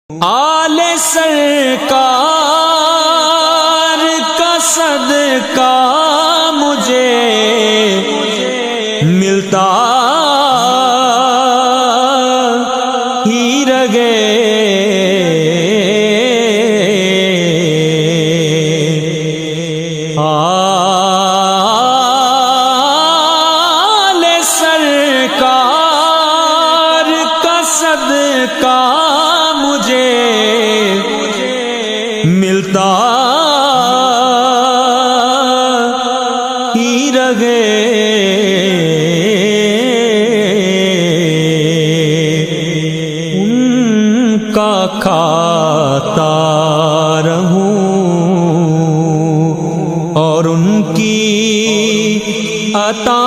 आले सरकार का सदका मुझे मिलता ही रहे। आले सरकार का सदका मुझे मिलता ही रहे। उनका खाता रहूं और उनकी अता